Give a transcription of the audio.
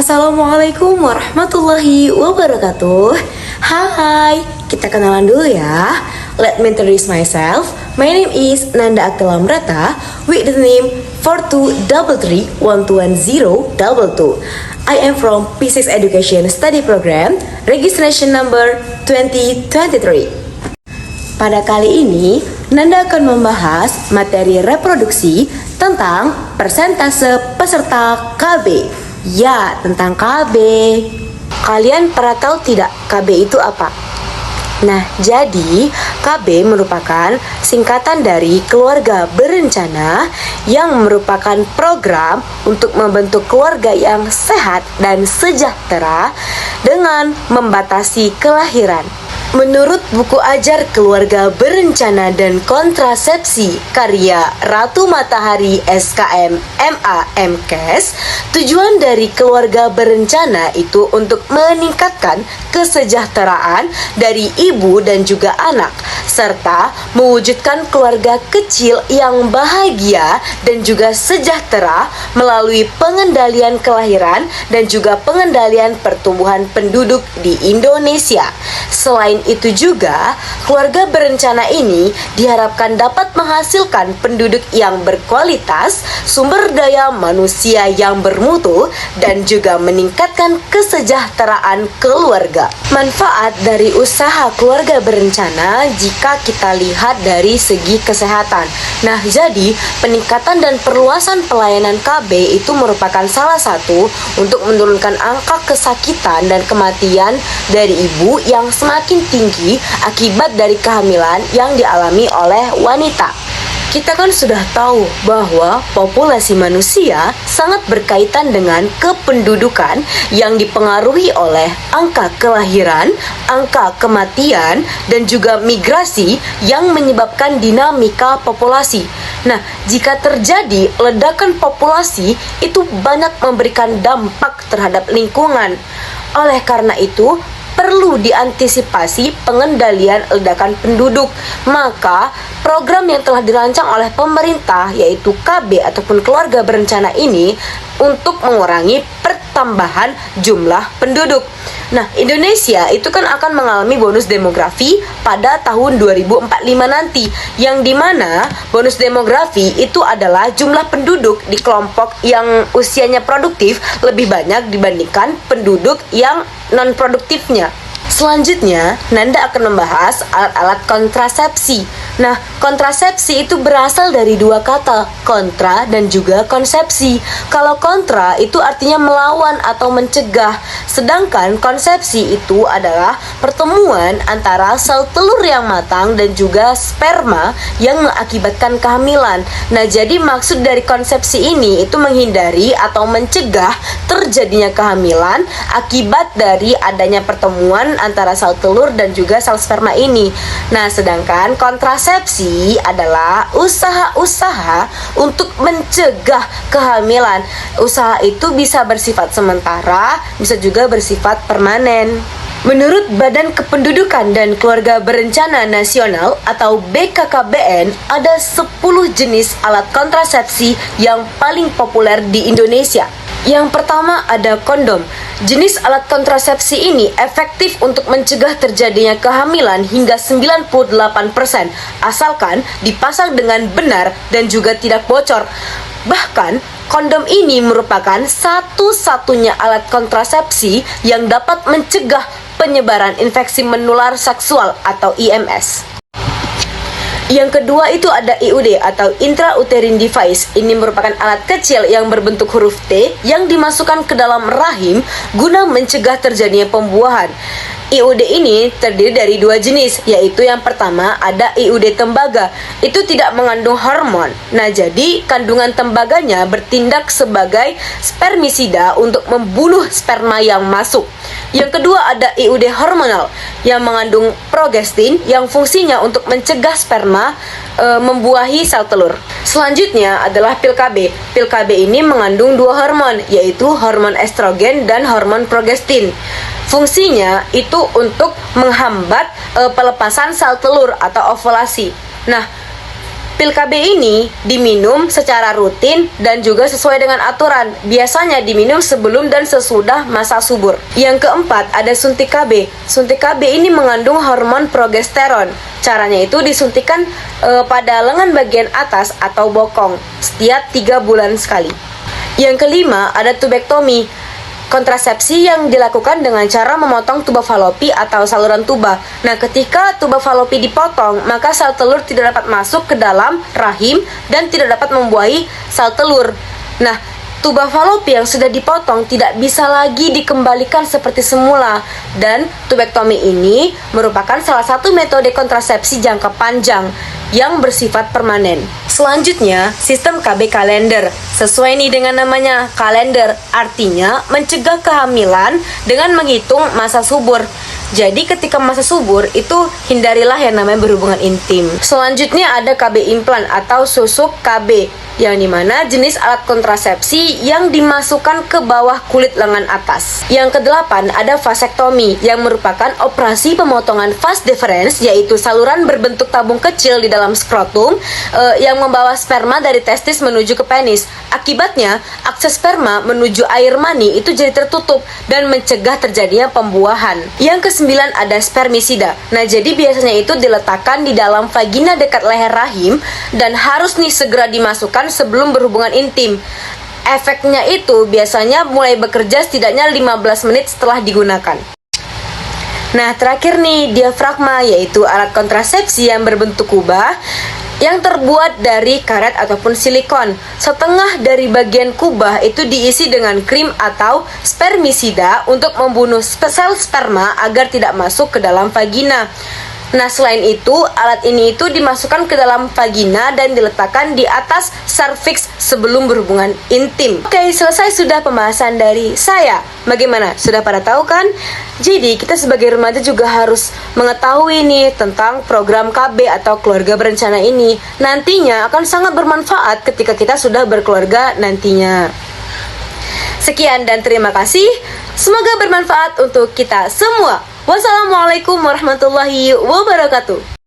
Assalamualaikum warahmatullahi wabarakatuh. Hai, kita kenalan dulu ya. Let me introduce myself. My name is Nanda Akila Amrata with the name 4233121022. I am from P6 Education Study Program, registration number 2023. Pada kali ini, Nanda akan membahas materi reproduksi tentang persentase peserta KB. Ya, tentang KB. Kalian pernah tahu tidak KB itu apa? Nah, jadi KB merupakan singkatan dari keluarga berencana yang merupakan program untuk membentuk keluarga yang sehat dan sejahtera dengan membatasi kelahiran. Menurut buku ajar keluarga berencana dan kontrasepsi karya Ratu Matahari SKM MA MKes, tujuan dari keluarga berencana itu untuk meningkatkan kesejahteraan dari ibu dan juga anak, serta mewujudkan keluarga kecil yang bahagia dan juga sejahtera melalui pengendalian kelahiran dan juga pengendalian pertumbuhan penduduk di Indonesia. Selain itu juga, keluarga berencana ini diharapkan dapat menghasilkan penduduk yang berkualitas, sumber daya manusia yang bermutu, dan juga meningkatkan kesejahteraan keluarga. Manfaat dari usaha keluarga berencana jika kita lihat dari segi kesehatan. Nah, jadi peningkatan dan perluasan pelayanan KB itu merupakan salah satu untuk menurunkan angka kesakitan dan kematian dari ibu yang semakin tinggi akibat dari kehamilan yang dialami oleh wanita. Kita kan sudah tahu bahwa populasi manusia sangat berkaitan dengan kependudukan yang dipengaruhi oleh angka kelahiran, angka kematian, dan juga migrasi yang menyebabkan dinamika populasi. Nah, jika terjadi ledakan populasi, itu banyak memberikan dampak terhadap lingkungan. Oleh karena itu, perlu diantisipasi pengendalian ledakan penduduk. Maka, program yang telah dirancang oleh pemerintah yaitu KB ataupun keluarga berencana ini untuk mengurangi pertambahan jumlah penduduk. Nah, Indonesia itu kan akan mengalami bonus demografi pada tahun 2045 nanti, yang dimana bonus demografi itu adalah jumlah penduduk di kelompok yang usianya produktif lebih banyak dibandingkan penduduk yang non-produktifnya. Selanjutnya, Nanda akan membahas alat-alat kontrasepsi. Nah, kontrasepsi itu berasal dari dua kata, kontra dan juga konsepsi. Kalau kontra itu artinya melawan atau mencegah, sedangkan konsepsi itu adalah pertemuan antara sel telur yang matang dan juga sperma yang mengakibatkan kehamilan. Nah, jadi maksud dari konsepsi ini itu menghindari atau mencegah terjadinya kehamilan akibat dari adanya pertemuan antara sel telur dan juga sel sperma ini. Nah, sedangkan kontrasepsi adalah usaha-usaha untuk mencegah kehamilan. Usaha itu bisa bersifat sementara, bisa juga bersifat permanen. Menurut Badan Kependudukan dan Keluarga Berencana Nasional atau BKKBN, ada 10 jenis alat kontrasepsi yang paling populer di Indonesia. Yang pertama ada kondom. Jenis alat kontrasepsi ini efektif untuk mencegah terjadinya kehamilan hingga 98%, asalkan dipasang dengan benar dan juga tidak bocor. Bahkan, kondom ini merupakan satu-satunya alat kontrasepsi yang dapat mencegah penyebaran infeksi menular seksual atau IMS. Yang kedua itu ada IUD atau intrauterine device. Ini merupakan alat kecil yang berbentuk huruf T yang dimasukkan ke dalam rahim guna mencegah terjadinya pembuahan. IUD ini terdiri dari dua jenis, yaitu yang pertama ada IUD tembaga. Itu tidak mengandung hormon. Nah, jadi kandungan tembaganya bertindak sebagai spermisida untuk membunuh sperma yang masuk. Yang kedua ada IUD hormonal yang mengandung progestin yang fungsinya untuk mencegah sperma membuahi sel telur. Selanjutnya adalah pil KB. Pil KB ini mengandung dua hormon, yaitu hormon estrogen dan hormon progestin. Fungsinya itu untuk menghambat pelepasan sel telur atau ovulasi. Nah, Pil KB ini diminum secara rutin dan juga sesuai dengan aturan. Biasanya diminum sebelum dan sesudah masa subur. Yang keempat, ada suntik KB. Suntik KB ini mengandung hormon progesteron. Caranya itu disuntikan pada lengan bagian atas atau bokong setiap 3 bulan sekali. Yang kelima, ada tubektomi. Kontrasepsi yang dilakukan dengan cara memotong tuba falopi atau saluran tuba. Nah, ketika tuba falopi dipotong, maka sel telur tidak dapat masuk ke dalam rahim dan tidak dapat membuahi sel telur. Nah, tuba falopi yang sudah dipotong tidak bisa lagi dikembalikan seperti semula. Dan tubektomi ini merupakan salah satu metode kontrasepsi jangka panjang yang bersifat permanen. Selanjutnya, sistem KB kalender. Sesuai nih dengan namanya, kalender artinya mencegah kehamilan dengan menghitung masa subur. Jadi ketika masa subur itu hindarilah yang namanya berhubungan intim. Selanjutnya ada KB implan atau susuk KB, yang dimana jenis alat kontrasepsi yang dimasukkan ke bawah kulit lengan atas. Yang kedelapan ada vasektomi, yang merupakan operasi pemotongan vas deferens, yaitu saluran berbentuk tabung kecil di dalam skrotum yang membawa sperma dari testis menuju ke penis. Akibatnya akses sperma menuju air mani itu jadi tertutup dan mencegah terjadinya pembuahan. Yang kesembilan ada spermisida. Nah, jadi biasanya itu diletakkan di dalam vagina dekat leher rahim dan harus nih segera dimasukkan sebelum berhubungan intim. Efeknya itu biasanya mulai bekerja setidaknya 15 menit setelah digunakan. Nah, terakhir nih, diafragma, yaitu alat kontrasepsi yang berbentuk kubah yang terbuat dari karet ataupun silikon. Setengah dari bagian kubah itu diisi dengan krim atau spermisida untuk membunuh sel sperma agar tidak masuk ke dalam vagina. Nah, selain itu, alat ini itu dimasukkan ke dalam vagina dan diletakkan di atas serviks sebelum berhubungan intim. Oke, selesai sudah pembahasan dari saya. Bagaimana? Sudah pada tahu kan? Jadi, kita sebagai remaja juga harus mengetahui nih tentang program KB atau keluarga berencana ini. Nantinya akan sangat bermanfaat ketika kita sudah berkeluarga nantinya. Sekian dan terima kasih. Semoga bermanfaat untuk kita semua. Wassalamualaikum warahmatullahi wabarakatuh.